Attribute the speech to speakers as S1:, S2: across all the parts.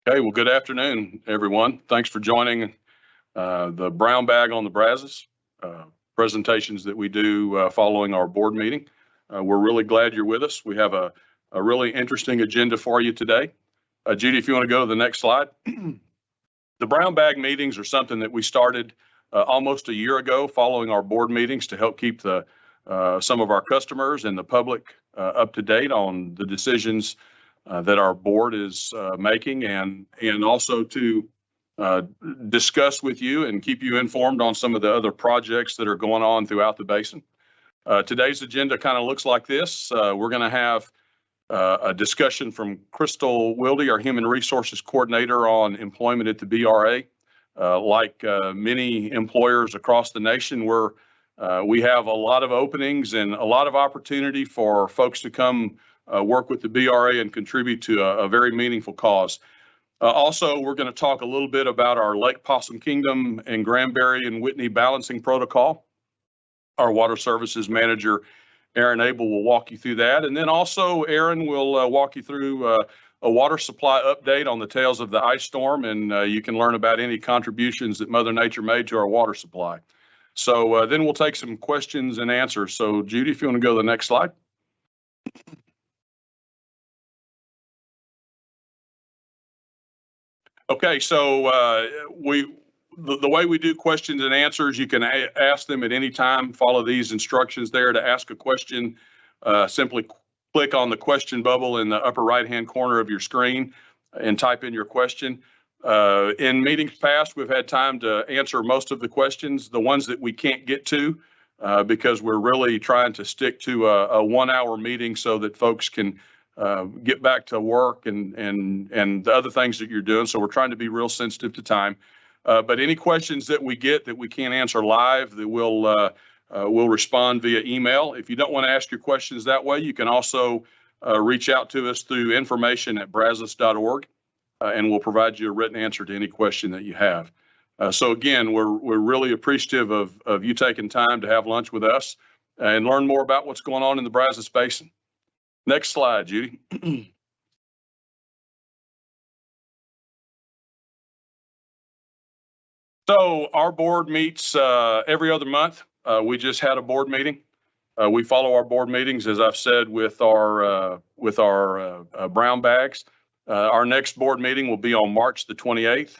S1: Okay, well, good afternoon, everyone. Thanks for joining the Brown Bag on the Brazos presentations that we do following our board meeting. We're really glad you're with us. We have a really interesting agenda for you today. Judy, if you want to go to the next slide. The Brown Bag meetings are something that we started almost a year ago following our board meetings to help keep some of our customers and the public up to date on the decisions that our board is making, and also to discuss with you and keep you informed on some of the other projects that are going on throughout the basin. Today's agenda kind of looks like this. We're going to have a discussion from Crystal Wilde, our Human Resources Coordinator, on employment at the BRA. Like many employers across the nation, we have a lot of openings and a lot of opportunity for folks to come work with the BRA and contribute to a very meaningful cause. Also, we're going to talk a little bit about our Lake Possum Kingdom and Granbury and Whitney balancing protocol. Our Water Services Manager, Aaron Abel, will walk you through that. And then also Aaron will walk you through a water supply update on the tails of the ice storm, and you can learn about any contributions that Mother Nature made to our water supply. So then we'll take some questions and answers. So Judy, if you want to go to the next slide. Okay, so the way we do questions and answers, you can ask them at any time. Follow these instructions there. To ask a question, simply click on the question bubble in the upper right-hand corner of your screen and type in your question. In meetings past, we've had time to answer most of the questions. The ones that we can't get to, because we're really trying to stick to a 1 hour meeting so that folks can get back to work and the other things that you're doing. So we're trying to be real sensitive to time. But any questions that we get that we can't answer live, that we'll respond via email. If you don't want to ask your questions that way, you can also reach out to us through information@brazos.org, and we'll provide you a written answer to any question that you have. So again, we're really appreciative of you taking time to have lunch with us and learn more about what's going on in the Brazos Basin. Next slide, Judy. So our board meets every other month. We just had a board meeting. We follow our board meetings, as I've said, with our brown bags. Our next board meeting will be on March the 28th.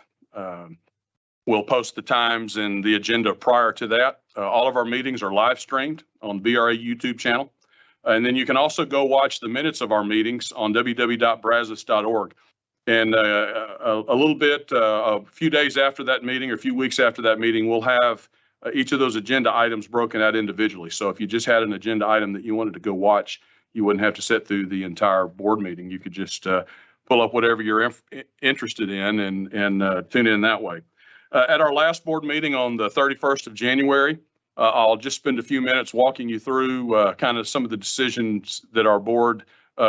S1: We'll post the times and the agenda prior to that. All of our meetings are live streamed on the BRA YouTube channel. And then you can also go watch the minutes of our meetings on www.brazos.org. And a few days after that meeting or a few weeks after that meeting, we'll have each of those agenda items broken out individually. So if you just had an agenda item that you wanted to go watch, you wouldn't have to sit through the entire board meeting. You could just pull up whatever you're interested in and tune in that way. At our last board meeting on the 31st of January, I'll just spend a few minutes walking you through kind of some of the decisions that our board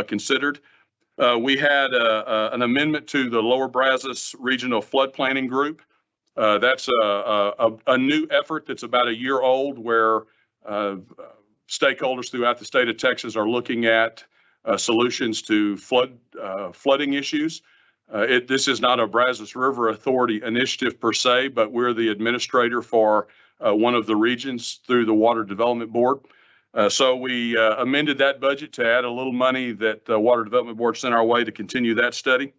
S1: considered. We had an amendment to the Lower Brazos Regional Flood Planning Group. That's a new effort that's about a year old, where stakeholders throughout the state of Texas are looking at solutions to flooding issues. This is not a Brazos River Authority initiative per se, but we're the administrator for one of the regions through the Water Development Board. So we amended that budget to add a little money that the Water Development Board sent our way to continue that study.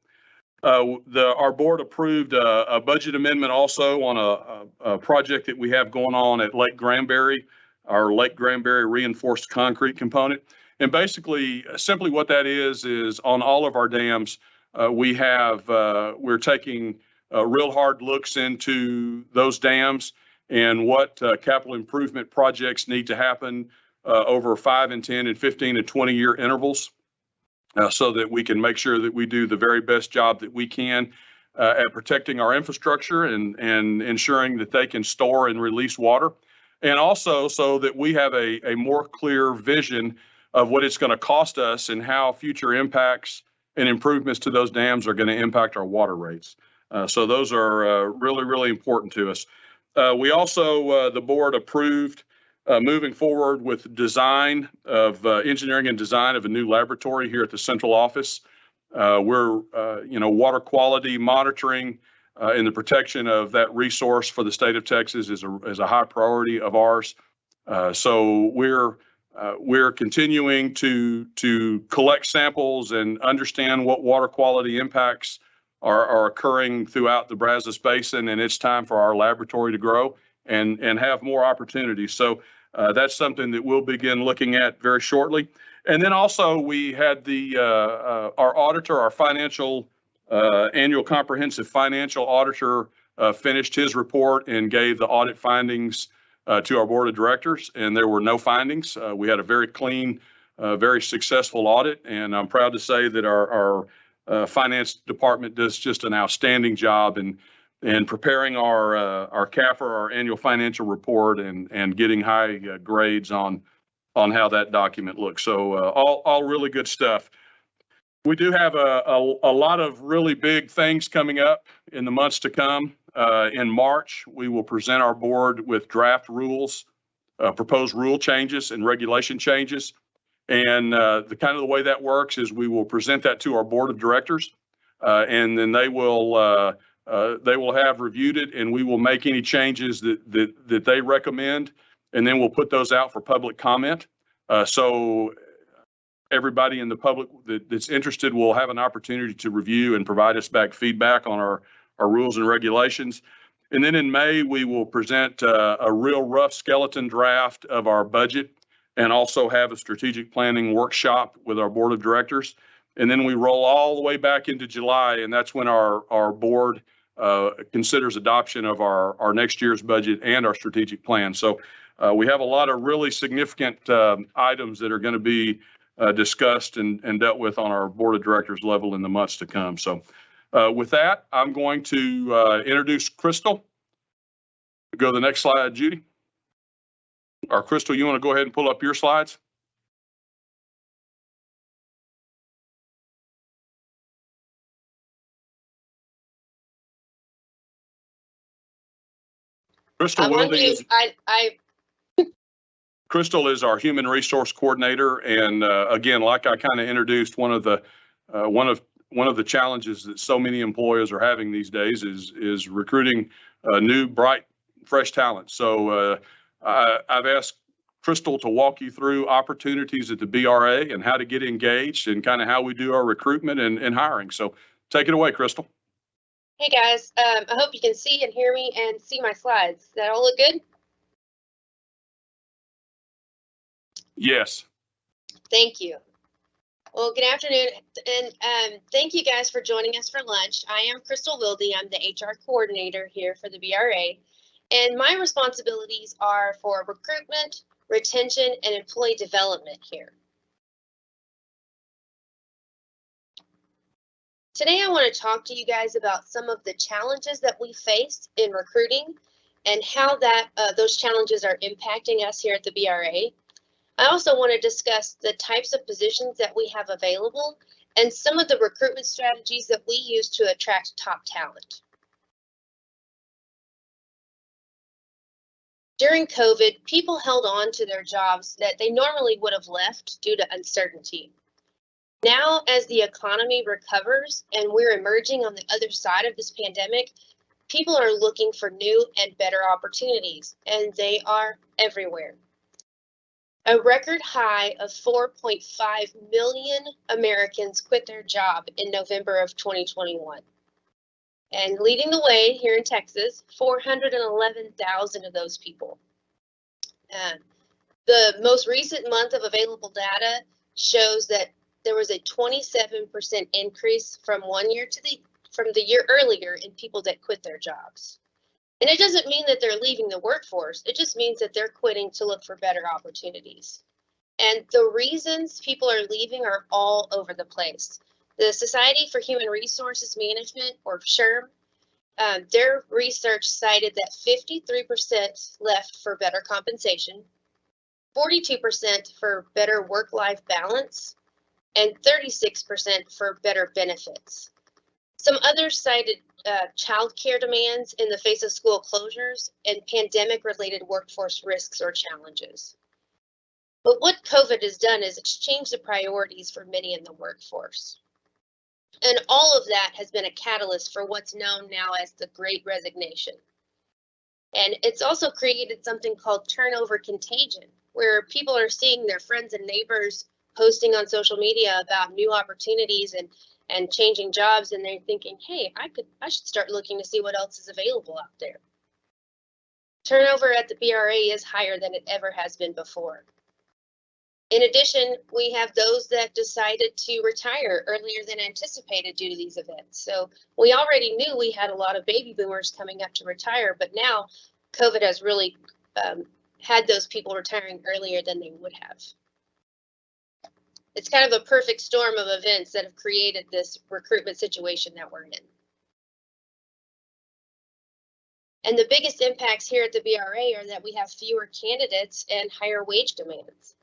S1: Our board approved a budget amendment also on a project that we have going on at Lake Granbury, our Lake Granbury reinforced concrete component. And basically, simply what that is on all of our dams, we're taking real hard looks into those dams and what capital improvement projects need to happen over 5 and 10 and 15 and 20-year intervals, so that we can make sure that we do the very best job that we can at protecting our infrastructure and ensuring that they can store and release water. And also so that we have a more clear vision of what it's going to cost us and how future impacts and improvements to those dams are going to impact our water rates. So those are really, really important to us. We also, the board approved moving forward with design of engineering and design of a new laboratory here at the central office. We're, water quality monitoring and the protection of that resource for the state of Texas is a high priority of ours. So we're continuing to collect samples and understand what water quality impacts are occurring throughout the Brazos Basin, and it's time for our laboratory to grow and have more opportunities. So that's something that we'll begin looking at very shortly. And then also we had our auditor, our financial annual comprehensive financial auditor finished his report and gave the audit findings to our board of directors, and there were no findings. We had a very clean, very successful audit, and I'm proud to say that our finance department does just an outstanding job in preparing our CAFR, our annual financial report, and getting high grades on how that document looks. So all really good stuff. We do have a lot of really big things coming up in the months to come. In March, we will present our board with draft rules, proposed rule changes and regulation changes. And the way that works is we will present that to our board of directors, and then they will have reviewed it, and we will make any changes that they recommend, and then we'll put those out for public comment. So everybody in the public that's interested will have an opportunity to review and provide us back feedback on our rules and regulations. And then in May, we will present a real rough skeleton draft of our budget and also have a strategic planning workshop with our board of directors. And then we roll all the way back into July, and that's when our board considers adoption of our next year's budget and our strategic plan. So we have a lot of really significant items that are going to be discussed and dealt with on our board of directors level in the months to come. So with that, I'm going to introduce Crystal. Go to the next slide, Judy. Or Crystal, you want to go ahead and pull up your slides? Crystal Crystal is our human resource coordinator, and again, like I kind of introduced, one of the challenges that so many employers are having these days is recruiting new, bright, fresh talent. So I've asked Crystal to walk you through opportunities at the BRA and how to get engaged and kind of how we do our recruitment and hiring. So take it away, Crystal.
S2: Hey guys, I hope you can see and hear me and see my slides. Does that all look good?
S1: Yes.
S2: Thank you. Well, good afternoon, and thank you guys for joining us for lunch. I am Crystal Wilde. I'm the HR coordinator here for the BRA, and my responsibilities are for recruitment, retention, and employee development here. Today, I want to talk to you guys about some of the challenges that we face in recruiting and how those challenges are impacting us here at the BRA. I also want to discuss the types of positions that we have available and some of the recruitment strategies that we use to attract top talent. During COVID, people held on to their jobs that they normally would have left due to uncertainty. Now, as the economy recovers and we're emerging on the other side of this pandemic, people are looking for new and better opportunities, and they are everywhere. A record high of 4.5 million Americans quit their job in November of 2021. And leading the way here in Texas, 411,000 of those people. The most recent month of available data shows that there was a 27% increase from the year earlier in people that quit their jobs. And it doesn't mean that they're leaving the workforce. It just means that they're quitting to look for better opportunities. And the reasons people are leaving are all over the place. The Society for Human Resources Management, or SHRM, their research cited that 53% left for better compensation, 42% for better work-life balance, and 36% for better benefits. Some others cited childcare demands in the face of school closures and pandemic-related workforce risks or challenges. But what COVID has done is it's changed the priorities for many in the workforce. And all of that has been a catalyst for what's known now as the Great Resignation. And it's also created something called turnover contagion, where people are seeing their friends and neighbors posting on social media about new opportunities and changing jobs, and they're thinking, hey, I should start looking to see what else is available out there. Turnover at the BRA is higher than it ever has been before. In addition, we have those that decided to retire earlier than anticipated due to these events. So we already knew we had a lot of baby boomers coming up to retire, but now COVID has really had those people retiring earlier than they would have. It's kind of a perfect storm of events that have created this recruitment situation that we're in. And the biggest impacts here at the BRA are that we have fewer candidates and higher wage demands.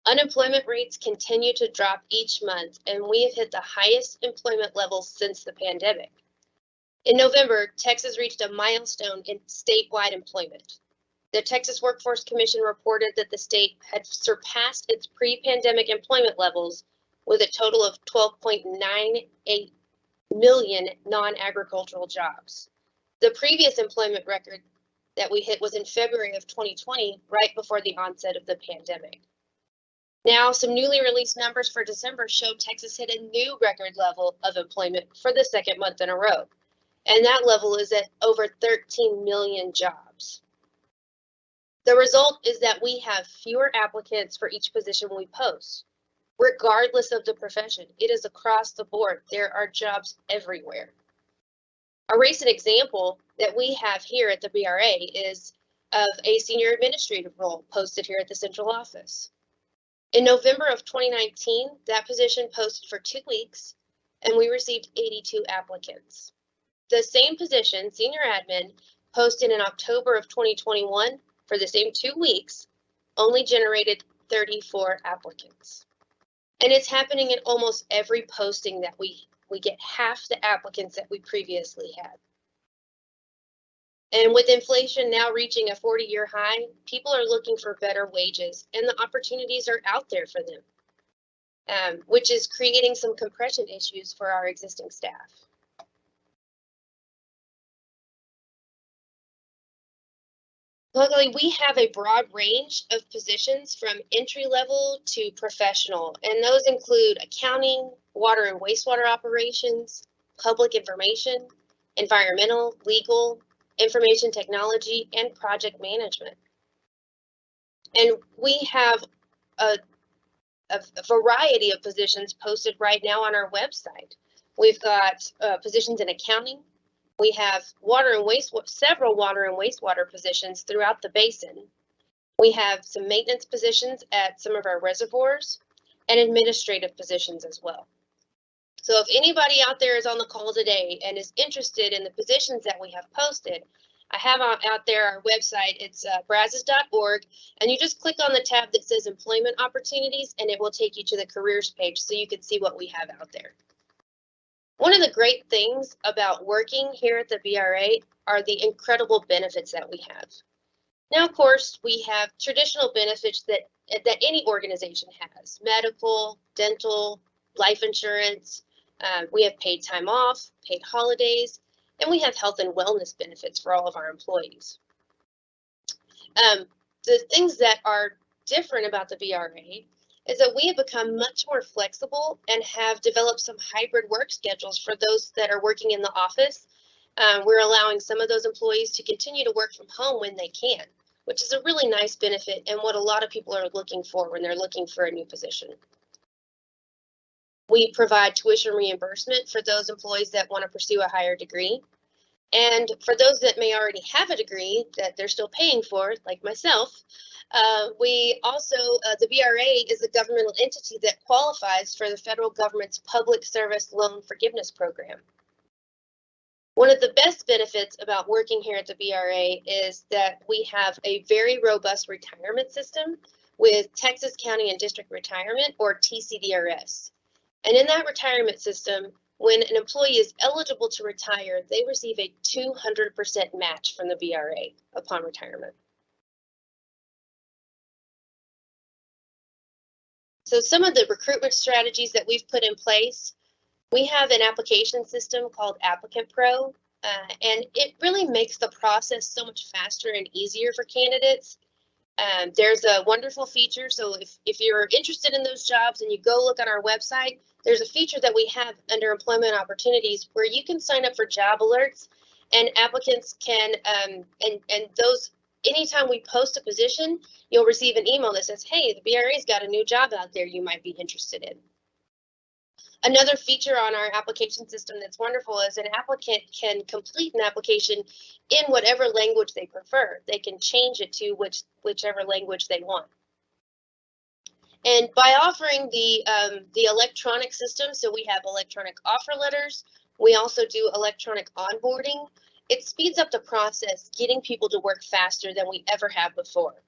S2: Unemployment rates continue to drop each month, and we have hit the highest employment levels since the pandemic. In November, Texas reached a milestone in statewide employment. The Texas Workforce Commission reported that the state had surpassed its pre-pandemic employment levels with a total of 12.98 million non-agricultural jobs. The previous employment record that we hit was in February of 2020, right before the onset of the pandemic. Now, some newly released numbers for December show Texas hit a new record level of employment for the second month in a row. And that level is at over 13 million jobs. The result is that we have fewer applicants for each position we post, regardless of the profession. It is across the board. There are jobs everywhere. A recent example that we have here at the BRA is of a senior administrative role posted here at the central office. In November of 2019, that position posted for 2 weeks, and we received 82 applicants. The same position, senior admin, posted in October of 2021 for the same 2 weeks, only generated 34 applicants. And it's happening in almost every posting that we get half the applicants that we previously had. And with inflation now reaching a 40-year high, people are looking for better wages, and the opportunities are out there for them, which is creating some compression issues for our existing staff. Luckily, we have a broad range of positions from entry level to professional, and those include accounting, water and wastewater operations, public information, environmental, legal, information technology, and project management. And we have a variety of positions posted right now on our website. We've got positions in accounting. We have several water and wastewater positions throughout the basin. We have some maintenance positions at some of our reservoirs and administrative positions as well. So if anybody out there is on the call today and is interested in the positions that we have posted, I have out there our website. It's brazos.org, and you just click on the tab that says Employment Opportunities, and it will take you to the careers page so you can see what we have out there. One of the great things about working here at the BRA are the incredible benefits that we have. Now, of course, we have traditional benefits that any organization has: medical, dental, life insurance. We have paid time off, paid holidays, and we have health and wellness benefits for all of our employees. The things that are different about the BRA is that we have become much more flexible and have developed some hybrid work schedules for those that are working in the office. We're allowing some of those employees to continue to work from home when they can, which is a really nice benefit and what a lot of people are looking for when they're looking for a new position. We provide tuition reimbursement for those employees that want to pursue a higher degree. And for those that may already have a degree that they're still paying for, like myself, we also, the BRA is a governmental entity that qualifies for the federal government's Public Service Loan Forgiveness Program. One of the best benefits about working here at the BRA is that we have a very robust retirement system with Texas County and District Retirement, or TCDRS. And in that retirement system, when an employee is eligible to retire, they receive a 200% match from the BRA upon retirement. So some of the recruitment strategies that we've put in place We have an application system called Applicant Pro, and it really makes the process so much faster and easier for candidates. There's a wonderful feature. So if you're interested in those jobs and you go look on our website, there's a feature that we have under employment opportunities where you can sign up for job alerts, and applicants can, and those, anytime we post a position, you'll receive an email that says, hey, the BRA's got a new job out there you might be interested in. Another feature on our application system that's wonderful is an applicant can complete an application in whatever language they prefer. They can change it to whichever language they want. And by offering the electronic system, so we have electronic offer letters, we also do electronic onboarding. It speeds up the process, getting people to work faster than we ever have before.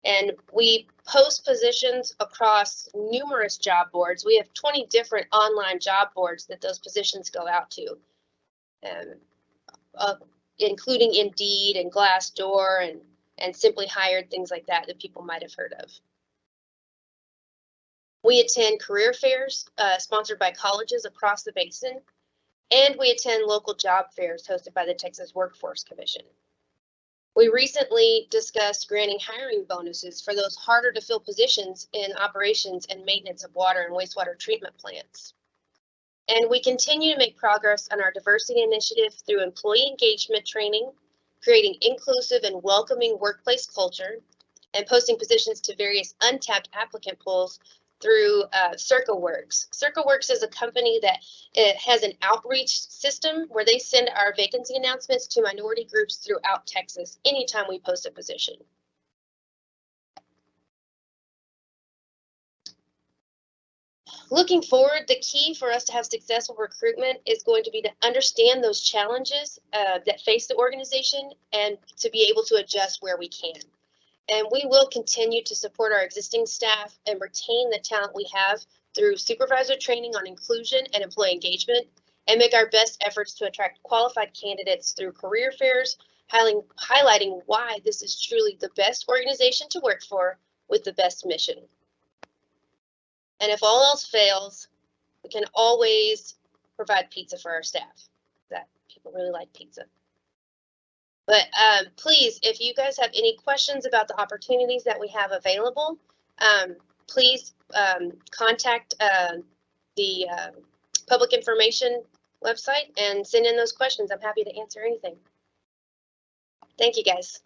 S2: And we post positions across numerous job boards. We have 20 different online job boards that those positions go out to, including Indeed and Glassdoor and Simply Hired, things like that that people might have heard of. We attend career fairs sponsored by colleges across the basin, and we attend local job fairs hosted by the Texas Workforce Commission. We recently discussed granting hiring bonuses for those harder to fill positions in operations and maintenance of water and wastewater treatment plants. And we continue to make progress on our diversity initiative through employee engagement training, creating inclusive and welcoming workplace culture, and posting positions to various untapped applicant pools through CircleWorks. CircleWorks is a company that has an outreach system where they send our vacancy announcements to minority groups throughout Texas anytime we post a position. Looking forward, the key for us to have successful recruitment is going to be to understand those challenges that face the organization and to be able to adjust where we can. And we will continue to support our existing staff and retain the talent we have through supervisor training on inclusion and employee engagement, and make our best efforts to attract qualified candidates through career fairs, highlighting why this is truly the best organization to work for with the best mission. And if all else fails, we can always provide pizza for our staff. That people really like pizza. But please, if you guys have any questions about the opportunities that we have available, please contact the public information website and send in those questions. I'm happy to answer anything. Thank you, guys.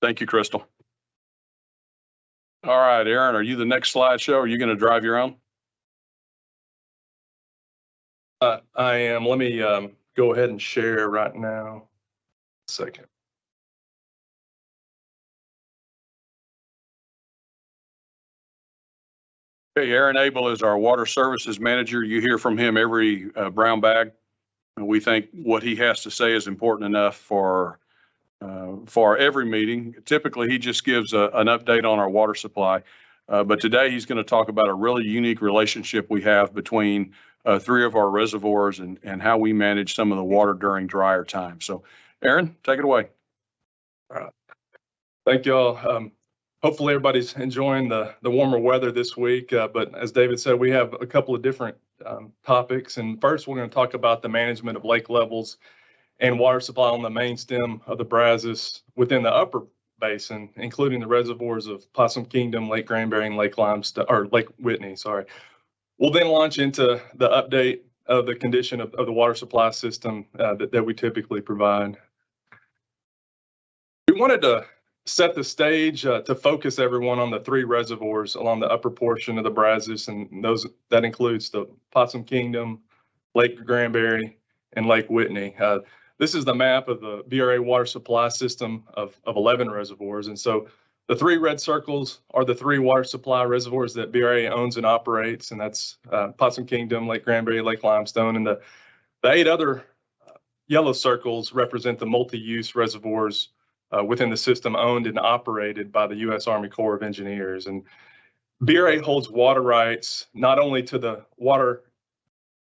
S1: Thank you, Crystal. All right, Aaron, are you the next slideshow? Are you going to drive your own?
S3: I am. Let me go ahead and share right now. A second.
S1: Okay, Aaron Abel is our water services manager. You hear from him every brown bag. And we think what he has to say is important enough for every meeting. Typically, he just gives an update on our water supply. But today he's going to talk about a really unique relationship we have between 3 of our reservoirs and how we manage some of the water during drier time. So Aaron, take it away.
S3: All right. Thank you all. Hopefully everybody's enjoying the warmer weather this week. But as David said, we have a couple of different topics. And first, we're going to talk about the management of lake levels and water supply on the main stem of the Brazos within the upper basin, including the reservoirs of Possum Kingdom, Lake Granbury, and Lake Limestone, or Lake Whitney, sorry. We'll then launch into the update of the condition of the water supply system that we typically provide. We wanted to set the stage to focus everyone on the 3 reservoirs along the upper portion of the Brazos, and that includes the Possum Kingdom, Lake Granbury, and Lake Whitney. This is the map of the BRA water supply system of 11 reservoirs, and so the 3 red circles are the 3 water supply reservoirs that BRA owns and operates, and that's Possum Kingdom, Lake Granbury, Lake Limestone, and the 8 other yellow circles represent the multi-use reservoirs within the system owned and operated by the U.S. Army Corps of Engineers. And BRA holds water rights not only to the water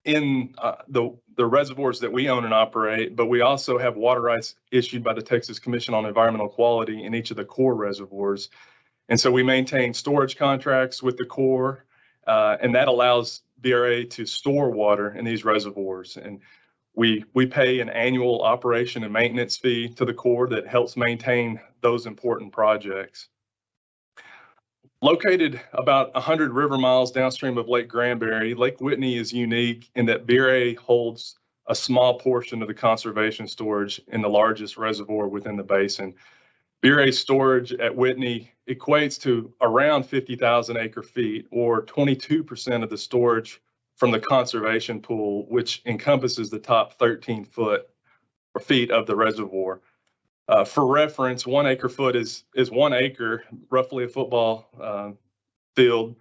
S3: in the reservoirs that we own and operate, but we also have water rights issued by the Texas Commission on Environmental Quality in each of the core reservoirs. And so we maintain storage contracts with the Corps, and that allows BRA to store water in these reservoirs. And we pay an annual operation and maintenance fee to the Corps that helps maintain those important projects. Located about 100 river miles downstream of Lake Granbury, Lake Whitney is unique in that BRA holds a small portion of the conservation storage in the largest reservoir within the basin. BRA storage at Whitney equates to around 50,000 acre feet, or 22% of the storage from the conservation pool, which encompasses the top 13 feet of the reservoir. For reference, 1 acre foot is 1 acre, roughly a football field,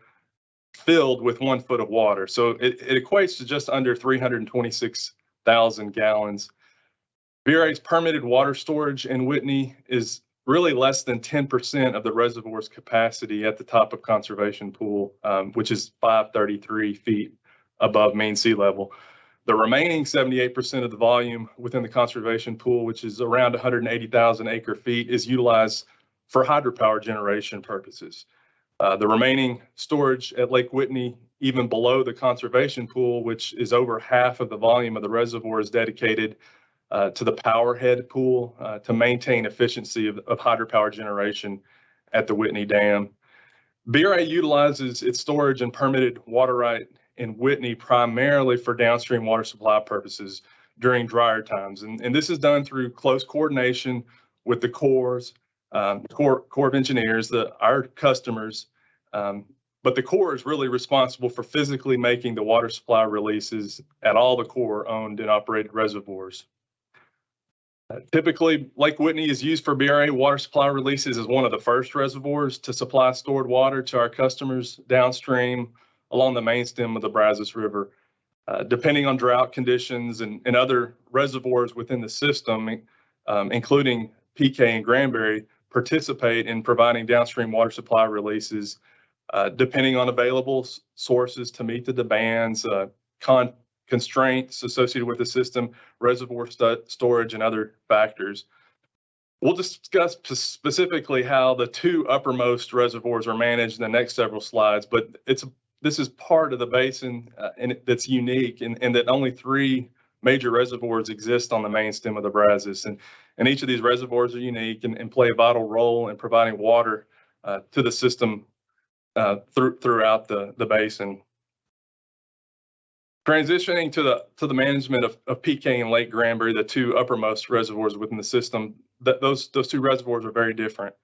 S3: filled with 1 foot of water. So it equates to just under 326,000 gallons. BRA's permitted water storage in Whitney is really less than 10% of the reservoir's capacity at the top of conservation pool, which is 533 feet above mean sea level. The remaining 78% of the volume within the conservation pool, which is around 180,000 acre feet, is utilized for hydropower generation purposes. The remaining storage at Lake Whitney, even below the conservation pool, which is over half of the volume of the reservoir, is dedicated to the powerhead pool to maintain efficiency of hydropower generation at the Whitney Dam. BRA utilizes its storage and permitted water right in Whitney primarily for downstream water supply purposes during drier times. And this is done through close coordination with the Corps of Engineers, our customers. But the Corps is really responsible for physically making the water supply releases at all the Corps owned and operated reservoirs. Typically, Lake Whitney is used for BRA water supply releases as one of the first reservoirs to supply stored water to our customers downstream along the main stem of the Brazos River. Depending on drought conditions and other reservoirs within the system, including PK-Granbury, participate in providing downstream water supply releases, depending on available sources to meet the demands, constraints associated with the system, reservoir storage, and other factors. We'll discuss specifically how the 2 uppermost reservoirs are managed in the next several slides, but this is part of the basin that's unique in that only 3 major reservoirs exist on the main stem of the Brazos. And each of these reservoirs are unique and play a vital role in providing water to the system throughout the basin. Transitioning to the management of PK and Lake Granbury, the 2 uppermost reservoirs within the system, those 2 reservoirs are very different.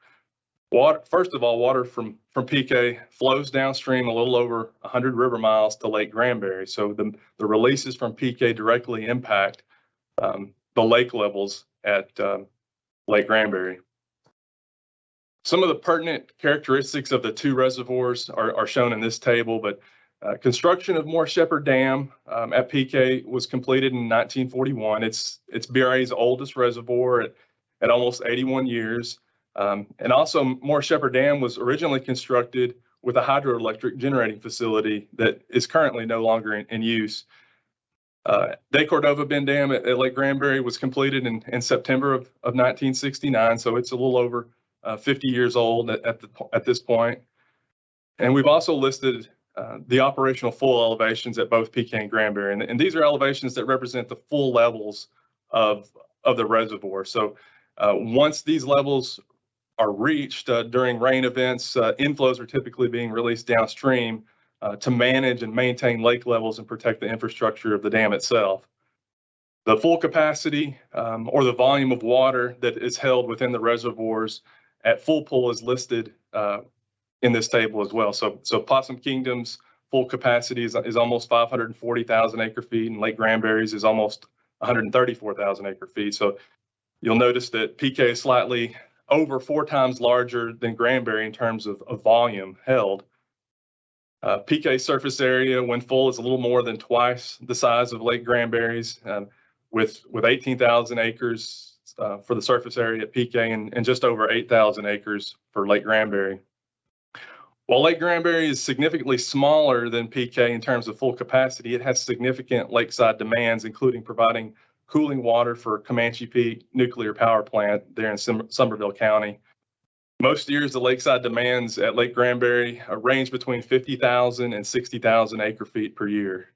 S3: First of all, water from PK flows downstream a little over 100 river miles to Lake Granbury. So the releases from PK directly impact the lake levels at Lake Granbury. Some of the pertinent characteristics of the 2 reservoirs are shown in this table, but construction of Moore Shepherd Dam at PK was completed in 1941. It's BRA's oldest reservoir at almost 81 years. And also, Moore Shepherd Dam was originally constructed with a hydroelectric generating facility that is currently no longer in use. De Cordova Bend Dam at Lake Granbury was completed in September of 1969, so it's a little over 50 years old at this point. And we've also listed the operational full elevations at both PK and Granbury, and these are elevations that represent the full levels of the reservoir. So once these levels are reached during rain events, inflows are typically being released downstream to manage and maintain lake levels and protect the infrastructure of the dam itself. The full capacity or the volume of water that is held within the reservoirs at full pull is listed in this table as well. So Possum Kingdom's full capacity is almost 540,000 acre feet, and Lake Granbury's is almost 134,000 acre feet. So you'll notice that PK is slightly over 4 times larger than Granbury in terms of volume held. PK surface area when full is a little more than twice the size of Lake Granbury's, with 18,000 acres for the surface area at PK and just over 8,000 acres for Lake Granbury. While Lake Granbury is significantly smaller than PK in terms of full capacity, it has significant lakeside demands, including providing cooling water for Comanche Peak Nuclear Power Plant there in Somerville County. Most years, the lakeside demands at Lake Granbury range between 50,000 and 60,000 acre feet per year,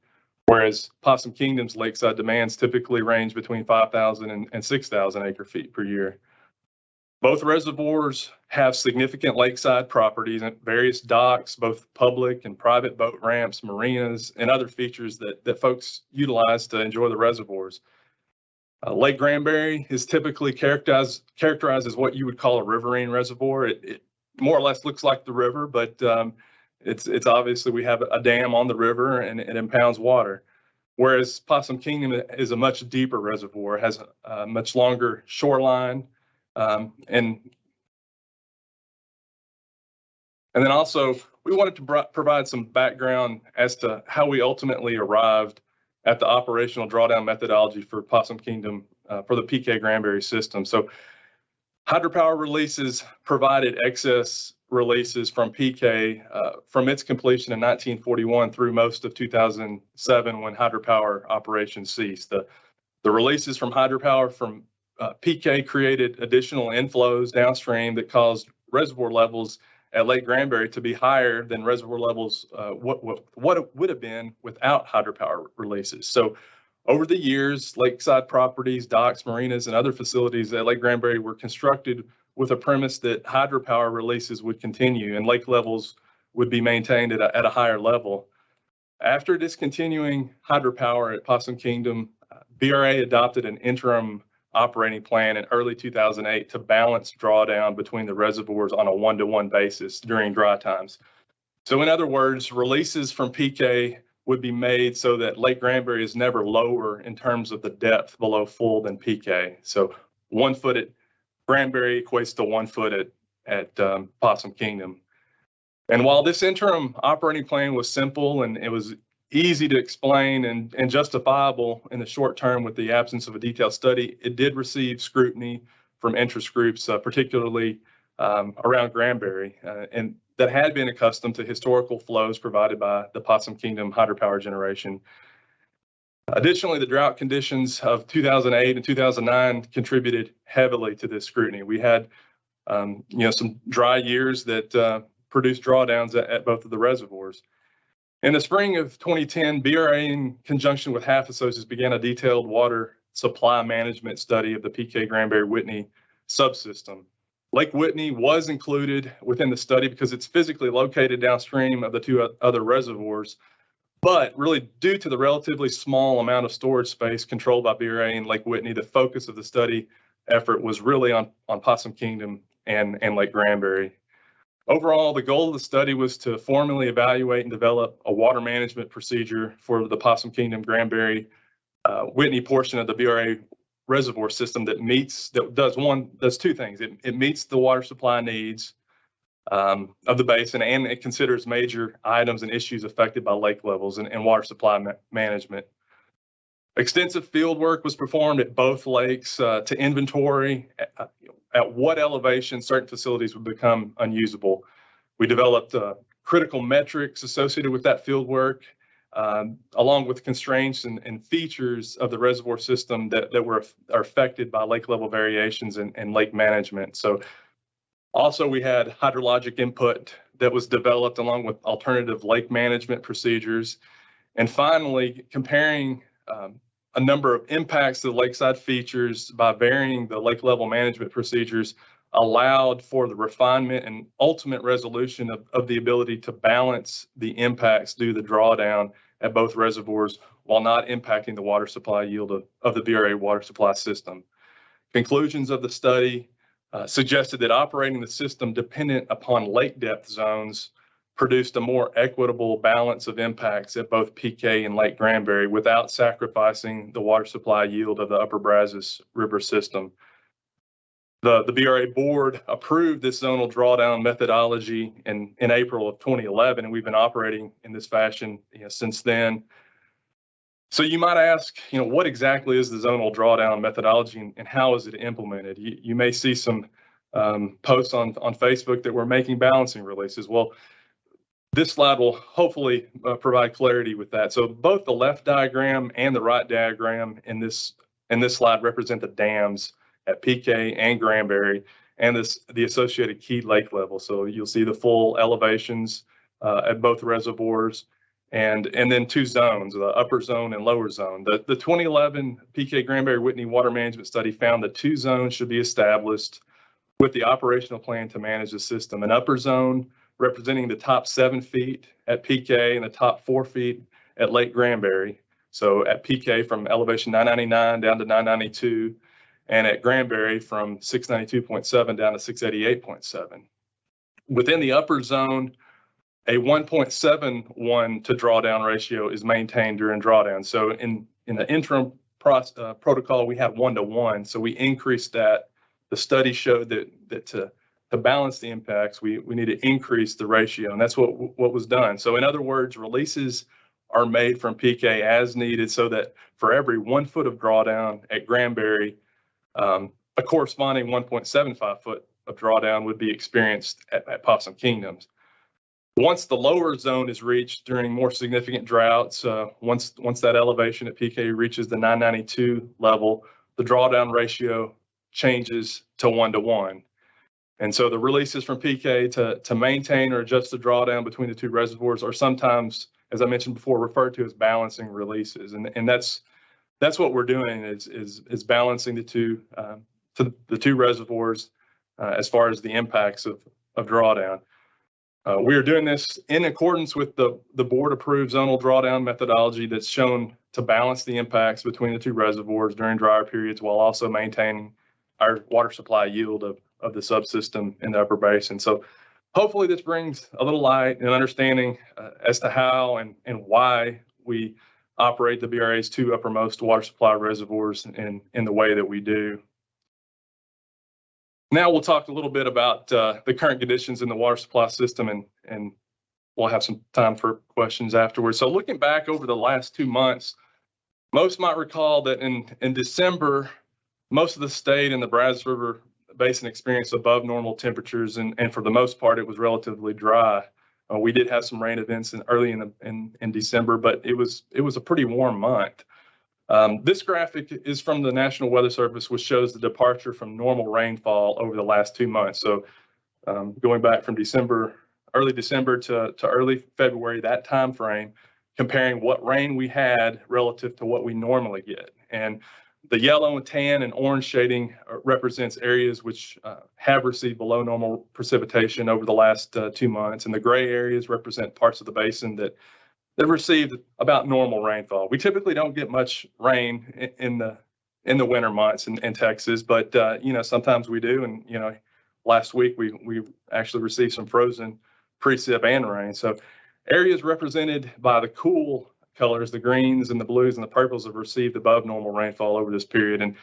S3: whereas Possum Kingdom's lakeside demands typically range between 5,000 and 6,000 acre feet per year. Both reservoirs have significant lakeside properties and various docks, both public and private boat ramps, marinas, and other features that folks utilize to enjoy the reservoirs. Lake Granbury is typically characterized as what you would call a riverine reservoir. It more or less looks like the river, but it's obviously we have a dam on the river and it impounds water. Whereas Possum Kingdom is a much deeper reservoir, has a much longer shoreline, and then also we wanted to provide some background as to how we ultimately arrived at the operational drawdown methodology for Possum Kingdom for the PK-Granbury system. So hydropower releases provided excess releases from PK from its completion in 1941 through most of 2007 when hydropower operations ceased. The releases from hydropower from PK created additional inflows downstream that caused reservoir levels at Lake Granbury to be higher than reservoir levels what it would have been without hydropower releases. So over the years, lakeside properties, docks, marinas, and other facilities at Lake Granbury were constructed with a premise that hydropower releases would continue and lake levels would be maintained at a higher level. After discontinuing hydropower at Possum Kingdom, BRA adopted an interim operating plan in early 2008 to balance drawdown between the reservoirs on a one-to-one basis during dry times. So in other words, releases from PK would be made so that Lake Granbury is never lower in terms of the depth below full than PK. So 1 foot at Granbury equates to 1 foot at Possum Kingdom. And while this interim operating plan was simple and it was easy to explain and justifiable in the short term with the absence of a detailed study, it did receive scrutiny from interest groups, particularly around Granbury, and that had been accustomed to historical flows provided by the Possum Kingdom hydropower generation. Additionally, the drought conditions of 2008 and 2009 contributed heavily to this scrutiny. We had some dry years that produced drawdowns at both of the reservoirs. In the spring of 2010, BRA, in conjunction with HAF Associates, began a detailed water supply management study of the PK-Granbury-Whitney subsystem. Lake Whitney was included within the study because it's physically located downstream of the two other reservoirs, but really due to the relatively small amount of storage space controlled by BRA and Lake Whitney, the focus of the study effort was really on Possum Kingdom and Lake Granbury. Overall, the goal of the study was to formally evaluate and develop a water management procedure for the Possum Kingdom Granbury Whitney portion of the BRA reservoir system that does two things. It meets the water supply needs of the basin, and it considers major items and issues affected by lake levels and water supply management. Extensive field work was performed at both lakes to inventory at what elevation certain facilities would become unusable. We developed critical metrics associated with that field work, along with constraints and features of the reservoir system that are affected by lake level variations and lake management. So also we had hydrologic input that was developed along with alternative lake management procedures. And finally, comparing a number of impacts to the lakeside features by varying the lake level management procedures allowed for the refinement and ultimate resolution of the ability to balance the impacts due to the drawdown at both reservoirs while not impacting the water supply yield of the BRA water supply system. Conclusions of the study suggested that operating the system dependent upon lake depth zones produced a more equitable balance of impacts at both PK and Lake Granbury without sacrificing the water supply yield of the Upper Brazos River system. The BRA board approved this zonal drawdown methodology in April of 2011, and we've been operating in this fashion since then. So you might ask, what exactly is the zonal drawdown methodology and how is it implemented? You may see some posts on Facebook that we're making balancing releases. Well, this slide will hopefully provide clarity with that. So both the left diagram and the right diagram in this slide represent the dams at PK and Granbury, and the associated key lake level. So you'll see the full elevations at both reservoirs, and then two zones, the upper zone and lower zone. The 2011 PK-Granbury Whitney Water Management Study found that two zones should be established with the operational plan to manage the system. An upper zone representing the top 7 feet at PK and the top 4 feet at Lake Granbury. So at PK from elevation 999 down to 992, and at Granbury from 692.7 down to 688.7. Within the upper zone, a 1.71 to drawdown ratio is maintained during drawdown. So in the interim protocol, we had 1-to-1. So we increased that. The study showed that to balance the impacts, we need to increase the ratio, and that's what was done. So in other words, releases are made from PK as needed, so that for every 1 foot of drawdown at Granbury, a corresponding 1.75 foot of drawdown would be experienced at Possum Kingdoms. Once the lower zone is reached during more significant droughts, once that elevation at PK reaches the 992 level, the drawdown ratio changes to 1-to-1. And so the releases from PK to maintain or adjust the drawdown between the two reservoirs are sometimes, as I mentioned before, referred to as balancing releases. And that's what we're doing is balancing the two reservoirs as far as the impacts of drawdown. We are doing this in accordance with the board-approved zonal drawdown methodology that's shown to balance the impacts between the two reservoirs during drier periods, while also maintaining our water supply yield of the subsystem in the upper basin. So hopefully this brings a little light and understanding as to how and why we operate the BRA's two uppermost water supply reservoirs in the way that we do. Now we'll talk a little bit about the current conditions in the water supply system, and we'll have some time for questions afterwards. So looking back over the last 2 months, most might recall that in December, most of the state and the Brazos River Basin experienced above normal temperatures, and for the most part, it was relatively dry. We did have some rain events early in December, but it was a pretty warm month. This graphic is from the National Weather Service, which shows the departure from normal rainfall over the last 2 months. So going back from early December to early February, that time frame, comparing what rain we had relative to what we normally get. And the yellow and tan and orange shading represents areas which have received below normal precipitation over the last 2 months, and the gray areas represent parts of the basin that received about normal rainfall. We typically don't get much rain in the winter months in Texas, but sometimes we do. And last week we actually received some frozen precip and rain. So areas represented by the cool colors, the greens and the blues and the purples, have received above normal rainfall over this period. And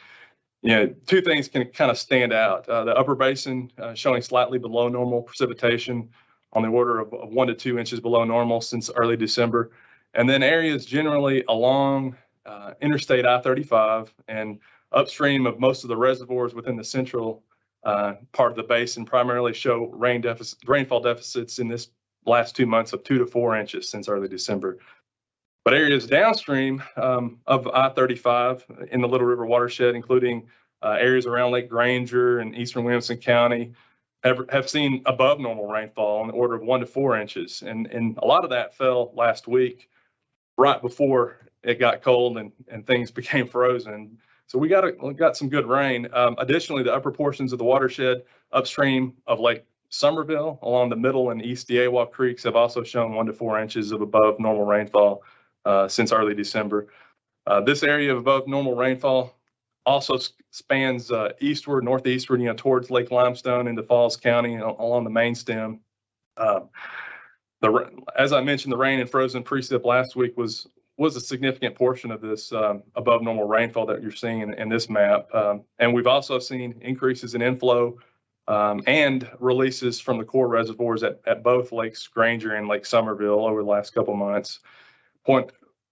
S3: two things can kind of stand out. The upper basin showing slightly below normal precipitation on the order of 1 to 2 inches below normal since early December. And then areas generally along Interstate I-35 and upstream of most of the reservoirs within the central part of the basin primarily show rainfall deficits in this last 2 months of 2 to 4 inches since early December. But areas downstream of I-35 in the Little River watershed, including areas around Lake Granger and eastern Williamson County, have seen above normal rainfall on the order of 1 to 4 inches. And a lot of that fell last week, right before it got cold and things became frozen. So we got some good rain. Additionally, the upper portions of the watershed upstream of Lake Somerville along the Middle and East Deawa Creeks have also shown 1 to 4 inches of above normal rainfall since early December. This area of above normal rainfall also spans northeastward, towards Lake Limestone into Falls County along the main stem. As I mentioned, the rain and frozen precip last week was a significant portion of this above normal rainfall that you're seeing in this map. And we've also seen increases in inflow and releases from the core reservoirs at both Lakes Granger and Lake Somerville over the last couple months.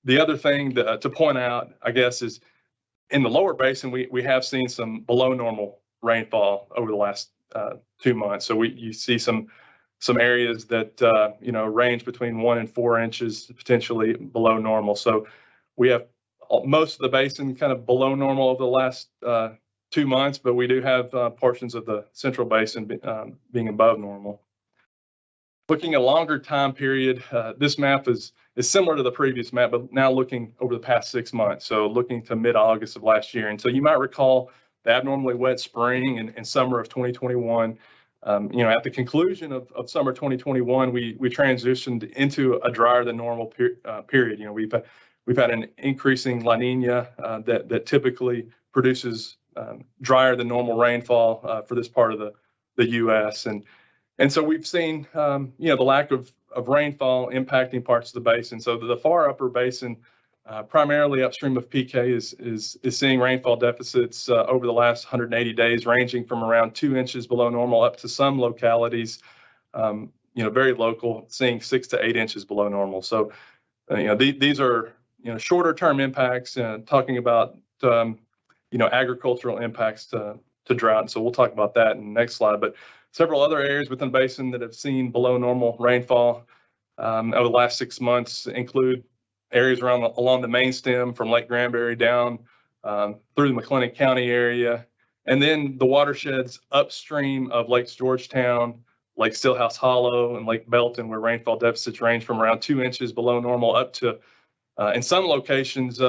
S3: The other thing to point out, I guess, is in the lower basin, we have seen some below normal rainfall over the last 2 months. So you see some areas that range between 1 and 4 inches potentially below normal. So we have most of the basin kind of below normal over the last 2 months, but we do have portions of the central basin being above normal. Looking at a longer time period, this map is similar to the previous map, but now looking over the past 6 months. So looking to mid-August of last year. And so you might recall the abnormally wet spring and summer of 2021. At the conclusion of summer 2021, we transitioned into a drier than normal period. We've had an increasing La Nina that typically produces drier than normal rainfall for this part of the U.S. And so we've seen, the lack of rainfall impacting parts of the basin. So the far upper basin, primarily upstream of PK, is seeing rainfall deficits over the last 180 days, ranging from around 2 inches below normal up to some localities, very local, seeing 6 to 8 inches below normal. So, these are shorter term impacts. Talking about agricultural impacts to drought. So we'll talk about that in the next slide. But several other areas within the basin that have seen below normal rainfall over the last 6 months include areas along the main stem from Lake Granbury down through the McLennan County area, and then the watersheds upstream of Lakes Georgetown, Lake Stillhouse Hollow, and Lake Belton, where rainfall deficits range from around 2 inches below normal up to, in some locations,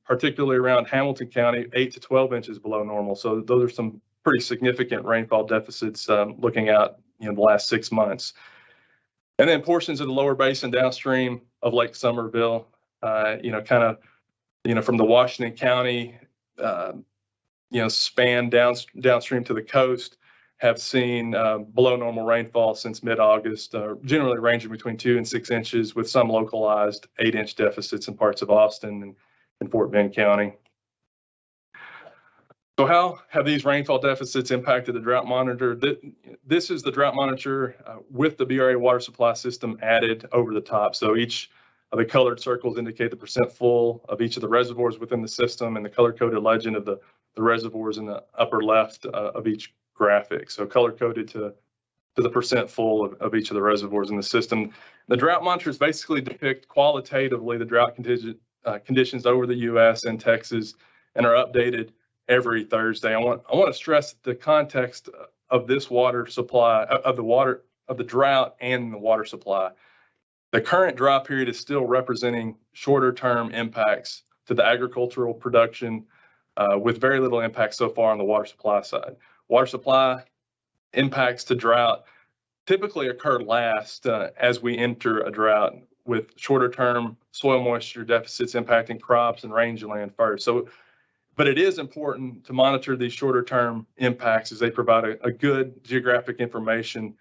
S3: particularly around Hamilton County, 8 to 12 inches below normal. So those are some pretty significant rainfall deficits looking out the last 6 months. And then portions of the lower basin downstream of Lake Somerville, from the Washington County, span downstream to the coast, have seen below normal rainfall since mid-August, generally ranging between 2 and 6 inches, with some localized 8-inch deficits in parts of Austin and Fort Bend County. So how have these rainfall deficits impacted the drought monitor? This is the drought monitor with the BRA water supply system added over the top. So each of the colored circles indicate the percent full of each of the reservoirs within the system, and the color-coded legend of the reservoirs in the upper left of each graphic. So color-coded to the percent full of each of the reservoirs in the system. The drought monitors basically depict qualitatively the drought conditions over the U.S. and Texas, and are updated every Thursday. I want to stress the context of this water supply, of the drought and the water supply. The current drought period is still representing shorter term impacts to the agricultural production, with very little impact so far on the water supply side. Water supply impacts to drought typically occur last as we enter a drought, with shorter term soil moisture deficits impacting crops and rangeland first. But it is important to monitor these shorter term impacts, as they provide a good geographic information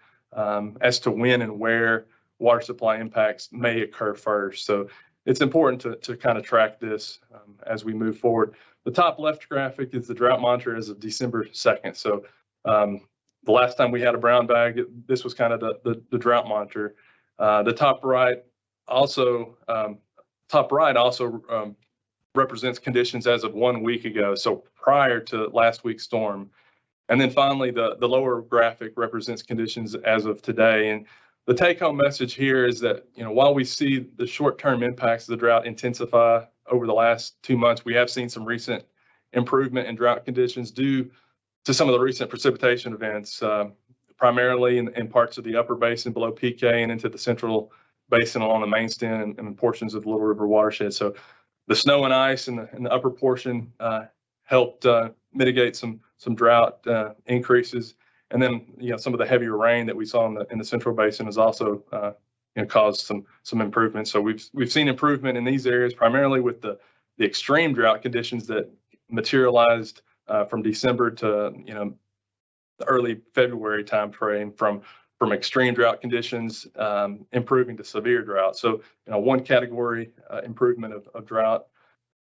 S3: as to when and where water supply impacts may occur first. So it's important to kind of track this as we move forward. The top left graphic is the drought monitor as of December 2nd. So the last time we had a brown bag, this was kind of the drought monitor. The top right also represents conditions as of 1 week ago, so prior to last week's storm. And then finally, the lower graphic represents conditions as of today. And the take-home message here is that, while we see the short-term impacts of the drought intensify over the last 2 months, we have seen some recent improvement in drought conditions due to some of the recent precipitation events, primarily in parts of the upper basin below PK and into the central basin along the main stem and portions of the Little River watershed. So the snow and ice in the upper portion helped mitigate some drought increases, and then some of the heavier rain that we saw in the central basin has also caused some improvement. So we've seen improvement in these areas, primarily with the extreme drought conditions that materialized from December to the early February timeframe, from extreme drought conditions improving to severe drought. So, one category improvement of drought.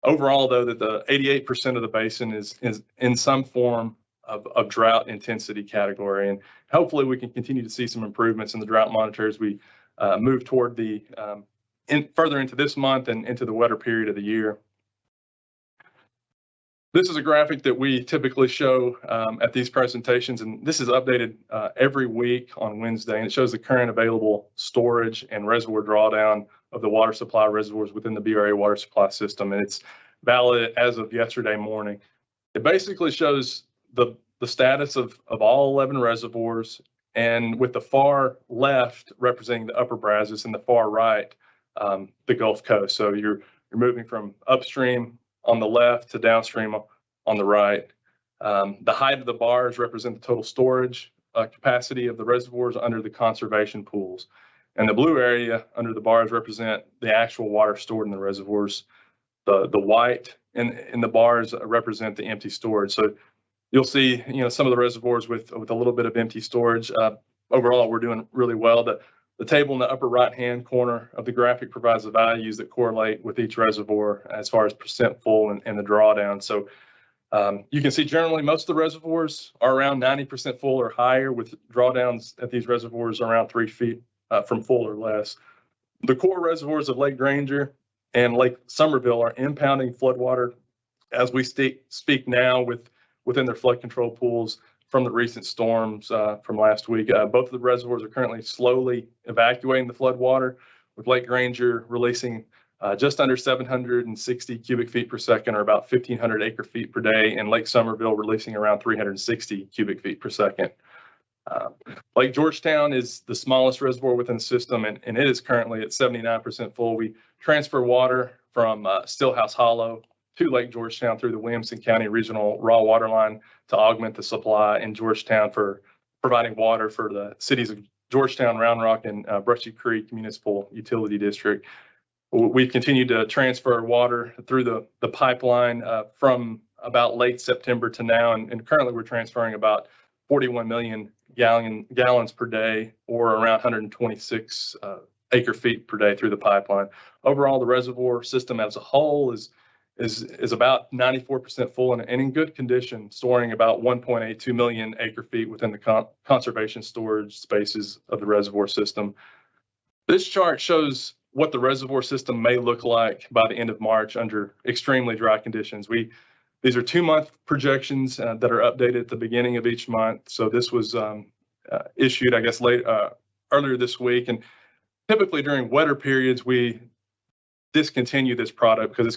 S3: Overall, though, that the 88% of the basin is in some form of drought intensity category, and hopefully we can continue to see some improvements in the drought monitor as we move toward further into this month and into the wetter period of the year. This is a graphic that we typically show at these presentations, and this is updated every week on Wednesday, and it shows the current available storage and reservoir drawdown of the water supply reservoirs within the BRA water supply system, and it's valid as of yesterday morning. It basically shows the status of all 11 reservoirs, and with the far left representing the upper Brazos and the far right, the Gulf Coast. So you're moving from upstream on the left to downstream on the right. The height of the bars represent the total storage capacity of the reservoirs under the conservation pools. And the blue area under the bars represent the actual water stored in the reservoirs. The white in the bars represent the empty storage. So you'll see, some of the reservoirs with a little bit of empty storage. Overall, we're doing really well. The table in the upper right-hand corner of the graphic provides the values that correlate with each reservoir as far as percent full and the drawdown. So you can see generally most of the reservoirs are around 90% full or higher, with drawdowns at these reservoirs around 3 feet from full or less. The core reservoirs of Lake Granger and Lake Somerville are impounding floodwater as we speak now within their flood control pools from the recent storms from last week. Both of the reservoirs are currently slowly evacuating the floodwater, with Lake Granger releasing just under 760 cubic feet per second, or about 1,500 acre feet per day, and Lake Somerville releasing around 360 cubic feet per second. Lake Georgetown is the smallest reservoir within the system, and it is currently at 79% full. We transfer water from Stillhouse Hollow to Lake Georgetown through the Williamson County Regional Raw Water Line to augment the supply in Georgetown for providing water for the cities of Georgetown, Round Rock, and Brushy Creek Municipal Utility District. We've continued to transfer water through the pipeline from about late September to now, and currently we're transferring about 41 million gallons per day, or around 126 acre feet per day through the pipeline. Overall, the reservoir system as a whole is about 94% full and in good condition, storing about 1.82 million acre feet within the conservation storage spaces of the reservoir system. This chart shows what the reservoir system may look like by the end of March under extremely dry conditions. These are 2-month projections that are updated at the beginning of each month. So this was issued, I guess, earlier this week. And typically during wetter periods, we discontinue this product because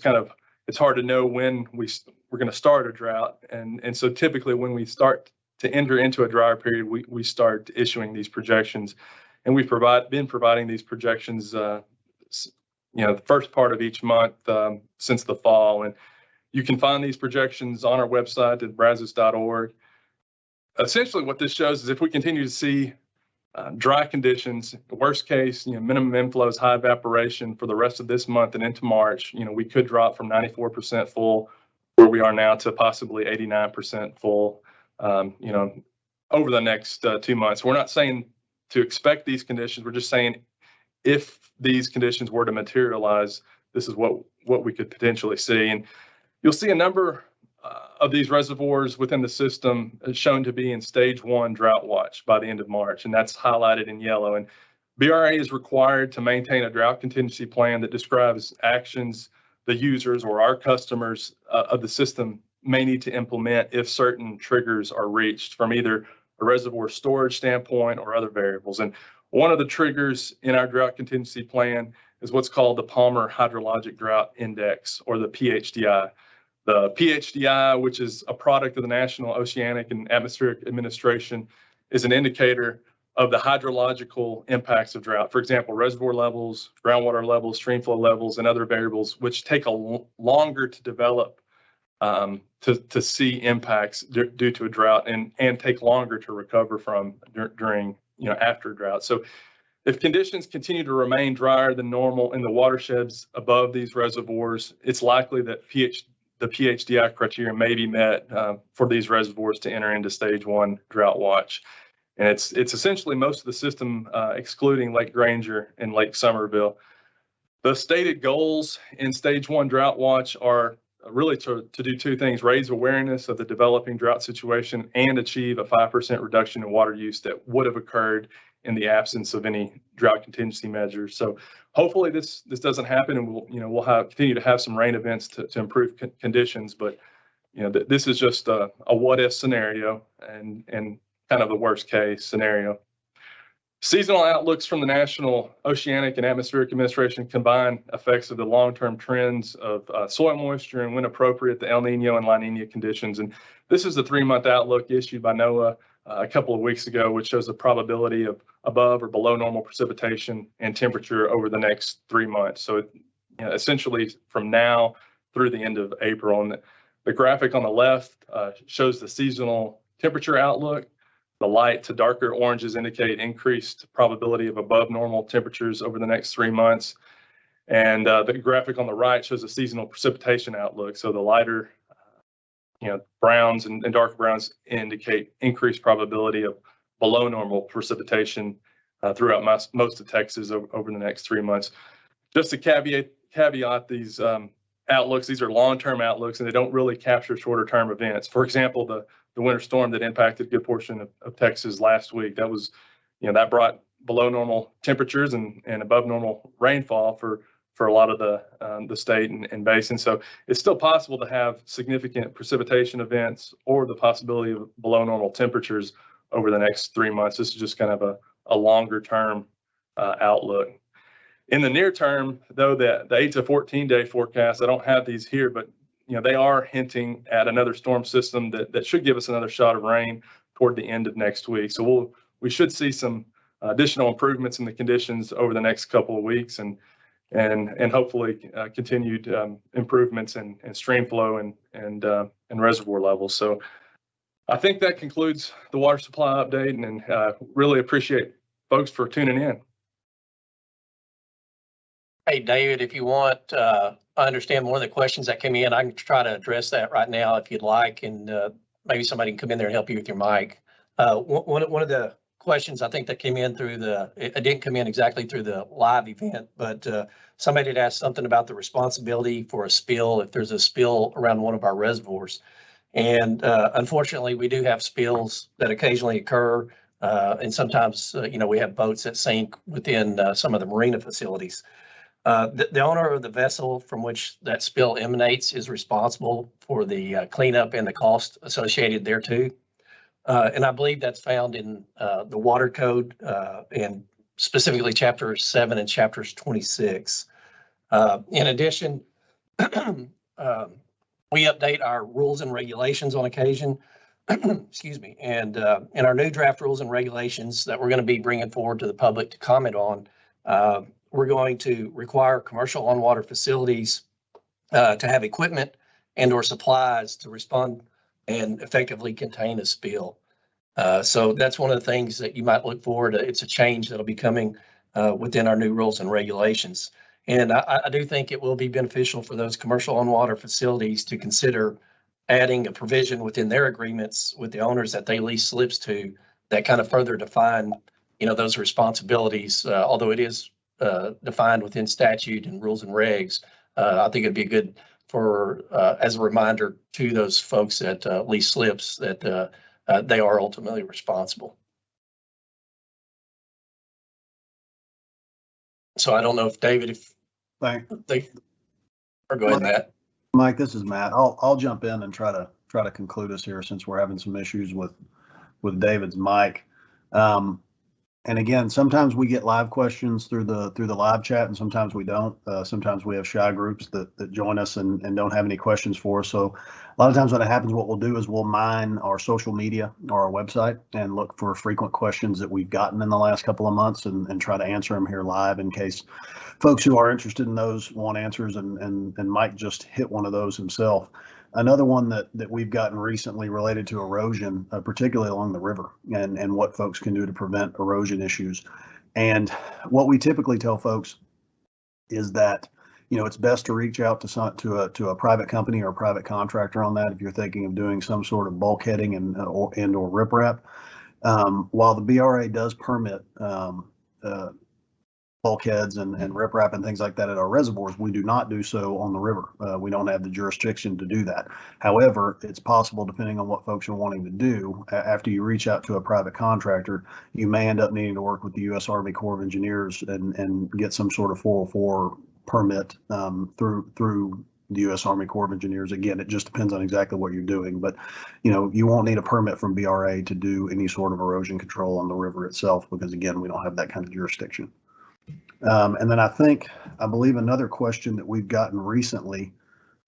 S3: it's hard to know when we're going to start a drought. And so typically when we start to enter into a drier period, we start issuing these projections. And we've been providing these projections, the first part of each month since the fall. And you can find these projections on our website at brazos.org. Essentially, what this shows is if we continue to see dry conditions, worst case, minimum inflows, high evaporation for the rest of this month and into March, we could drop from 94% full, where we are now, to possibly 89% full, over the next 2 months. We're not saying to expect these conditions. We're just saying if these conditions were to materialize, this is what we could potentially see. And you'll see a number of these reservoirs within the system shown to be in stage 1 drought watch by the end of March, and that's highlighted in yellow. And BRA is required to maintain a drought contingency plan that describes actions the users or our customers of the system may need to implement if certain triggers are reached from either a reservoir storage standpoint or other variables. And one of the triggers in our drought contingency plan is what's called the Palmer Hydrologic Drought Index, or the PHDI. The PHDI, which is a product of the National Oceanic and Atmospheric Administration, is an indicator of the hydrological impacts of drought. For example, reservoir levels, groundwater levels, streamflow levels, and other variables which take longer to develop to see impacts due to a drought, and take longer to recover from during after a drought. So if conditions continue to remain drier than normal in the watersheds above these reservoirs, it's likely that the PHDI criteria may be met for these reservoirs to enter into stage 1 drought watch. And it's essentially most of the system, excluding Lake Granger and Lake Somerville. The stated goals in stage 1 drought watch are really to do 2 things: raise awareness of the developing drought situation and achieve a 5% reduction in water use that would have occurred in the absence of any drought contingency measures. So hopefully this doesn't happen, and we'll continue to have some rain events to improve conditions. But this is just a what if scenario, and kind of the worst case scenario. Seasonal outlooks from the National Oceanic and Atmospheric Administration combine effects of the long-term trends of soil moisture and, when appropriate, the El Nino and La Nina conditions. And this is the 3-month outlook issued by NOAA a couple of weeks ago, which shows the probability of above or below normal precipitation and temperature over the next 3 months. So essentially from now through the end of April. And the graphic on the left shows the seasonal temperature outlook. The light to darker oranges indicate increased probability of above normal temperatures over the next 3 months. And the graphic on the right shows a seasonal precipitation outlook. So the lighter, browns and darker browns indicate increased probability of below normal precipitation throughout most of Texas over the next 3 months. Just to caveat these outlooks, these are long-term outlooks and they don't really capture shorter-term events. For example, the winter storm that impacted a good portion of Texas last week, that was, that brought below normal temperatures and above normal rainfall for a lot of the state and basin. So it's still possible to have significant precipitation events or the possibility of below normal temperatures over the next 3 months. This is just kind of a longer term outlook. In the near term, though, the 8 to 14 day forecast, I don't have these here, but they are hinting at another storm system that should give us another shot of rain toward the end of next week. So we should see some additional improvements in the conditions over the next couple of weeks and hopefully continued improvements in stream flow and reservoir levels. So I think that concludes the water supply update, and really appreciate folks for tuning in.
S4: Hey, David, if you want, I understand one of the questions that came in. I can try to address that right now if you'd like, and maybe somebody can come in there and help you with your mic. One of the questions I think that came in through it didn't come in exactly through the live event, but somebody had asked something about the responsibility for a spill if there's a spill around one of our reservoirs. And unfortunately, we do have spills that occasionally occur. And sometimes, we have boats that sink within some of the marina facilities. The owner of the vessel from which that spill emanates is responsible for the cleanup and the cost associated thereto. And I believe that's found in the water code and specifically chapters 7 and chapters 26. In addition, we update our rules and regulations on occasion. Excuse me. And in our new draft rules and regulations that we're going to be bringing forward to the public to comment on, we're going to require commercial on-water facilities to have equipment and or supplies to respond and effectively contain a spill. So that's one of the things that you might look forward to. It's a change that'll be coming within our new rules and regulations. And I do think it will be beneficial for those commercial on-water facilities to consider adding a provision within their agreements with the owners that they lease slips to that kind of further define, those responsibilities, although it is defined within statute and rules and regs. I think it'd be good for, as a reminder to those folks that lease slips that they are ultimately responsible. So I don't know if David, or go ahead, Matt.
S5: Mike, this is Matt. I'll jump in and try to conclude us here since we're having some issues with David's mic. And again, sometimes we get live questions through the live chat, and sometimes we don't. Sometimes we have shy groups that join us and don't have any questions for us. So a lot of times when it happens, what we'll do is we'll mine our social media or our website and look for frequent questions that we've gotten in the last couple of months and try to answer them here live in case folks who are interested in those want answers and Mike just hit one of those himself. Another one that we've gotten recently related to erosion, particularly along the river, and what folks can do to prevent erosion issues. And what we typically tell folks is that, it's best to reach out to a private company or a private contractor on that if you're thinking of doing some sort of bulkheading and or riprap. While the BRA does permit bulkheads and riprap and things like that at our reservoirs, we do not do so on the river. We don't have the jurisdiction to do that. However, it's possible, depending on what folks are wanting to do, after you reach out to a private contractor, you may end up needing to work with the U.S. Army Corps of Engineers and get some sort of 404 permit through the U.S. Army Corps of Engineers. Again, it just depends on exactly what you're doing, but you won't need a permit from BRA to do any sort of erosion control on the river itself, because again, we don't have that kind of jurisdiction. And then I believe another question that we've gotten recently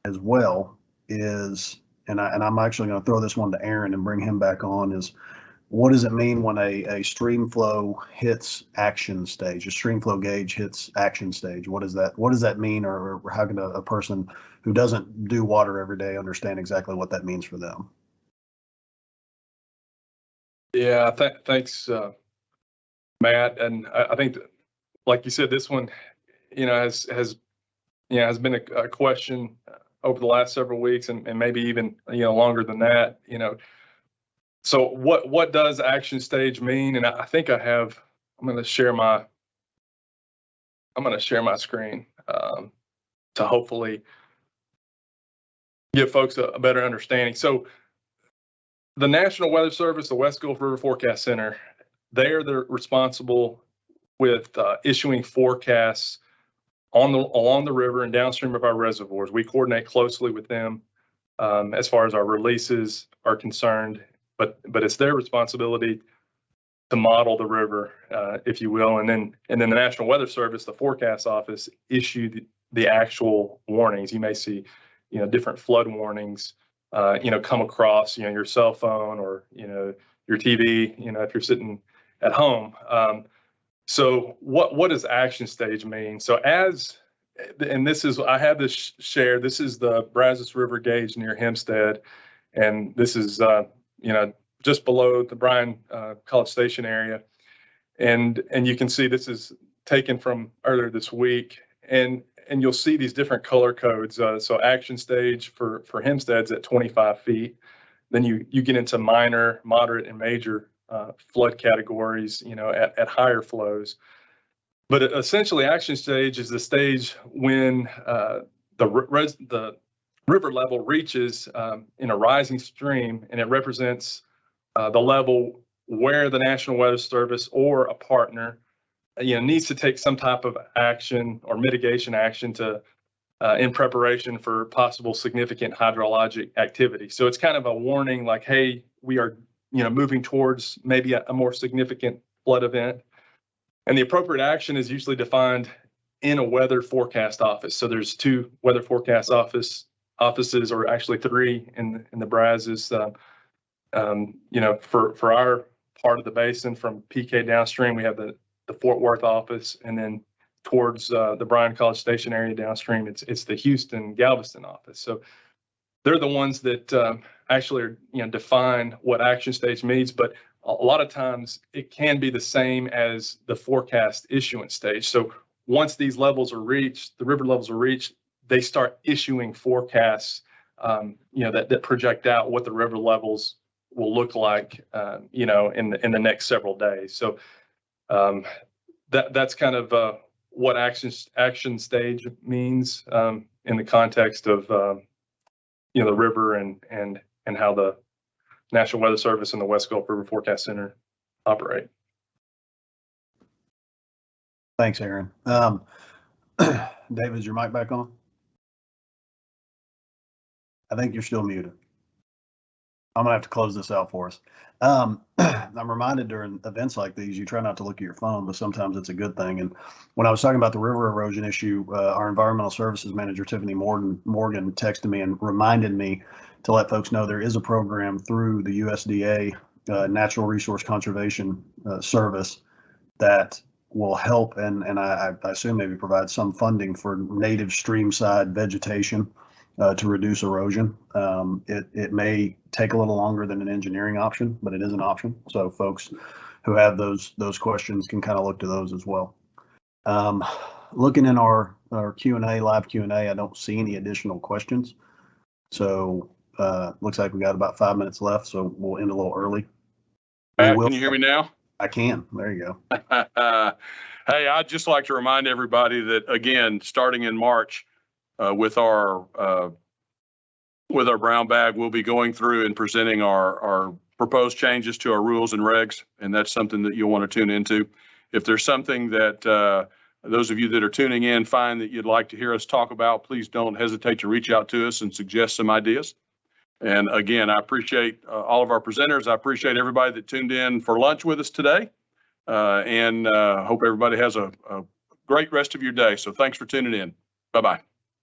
S5: as well is, and I'm actually going to throw this one to Aaron and bring him back on, is what does it mean when a stream flow hits action stage? A stream flow gauge hits action stage. What does that mean, or how can a person who doesn't do water every day understand exactly what that means for them?
S3: Yeah, thanks, Matt. And I think, like you said, this one, has been a question over the last several weeks, and maybe even longer than that. So what does action stage mean? And I think I'm going to share my screen to hopefully give folks a better understanding. So the National Weather Service, the West Gulf River Forecast Center, they're responsible with issuing forecasts along the river and downstream of our reservoirs. We coordinate closely with them as far as our releases are concerned. But it's their responsibility to model the river, if you will, and then the National Weather Service, the forecast office, issue the actual warnings. You may see, different flood warnings, come across, your cell phone or your TV, if you're sitting at home. So what does action stage mean? So I have this shared. This is the Brazos River gauge near Hempstead, and this is just below the Bryan College Station area. And you can see this is taken from earlier this week. And you'll see these different color codes. So action stage for Hempstead's at 25 feet. Then you get into minor, moderate, and major flood categories, at higher flows. But essentially, action stage is the stage when the river level reaches in a rising stream, and it represents the level where the National Weather Service or a partner, needs to take some type of action or mitigation action to in preparation for possible significant hydrologic activity. So it's kind of a warning, like, hey, we are, moving towards maybe a more significant flood event. And the appropriate action is usually defined in a weather forecast office. So there's 2 weather forecast offices, or actually 3 in the Brazos. For our part of the basin from PK downstream, we have the Fort Worth office, and then towards the Bryan College Station area downstream, it's the Houston Galveston office. So they're the ones that actually are, define what action stage means. But a lot of times it can be the same as the forecast issuance stage. So once these levels are reached, the river levels are reached, they start issuing forecasts, that project out what the river levels will look like, in the next several days. So that's kind of what action stage means in the context of the river and how the National Weather Service and the West Gulf River Forecast Center operate.
S5: Thanks, Aaron. David, is your mic back on? I think you're still muted. I'm gonna have to close this out for us. I'm reminded during events like these, you try not to look at your phone, but sometimes it's a good thing. And when I was talking about the river erosion issue, our environmental services manager, Tiffany Morgan, texted me and reminded me to let folks know there is a program through the USDA Natural Resource Conservation Service that will help, and I assume maybe provide some funding for native streamside vegetation to reduce erosion. It may take a little longer than an engineering option, but it is an option. So folks who have those questions can kind of look to those as well. Looking in our Q&A, live Q&A, I don't see any additional questions. So looks like we got about 5 minutes left, so we'll end a little early.
S1: Matt, can you hear me now?
S5: I can. There you go.
S1: Hey, I'd just like to remind everybody that, again, starting in March, with our brown bag, we'll be going through and presenting our proposed changes to our rules and regs, and that's something that you'll want to tune into. If there's something that those of you that are tuning in find that you'd like to hear us talk about, please don't hesitate to reach out to us and suggest some ideas. And again, I appreciate all of our presenters. I appreciate everybody that tuned in for lunch with us today. And hope everybody has a great rest of your day. So thanks for tuning in. Bye-bye.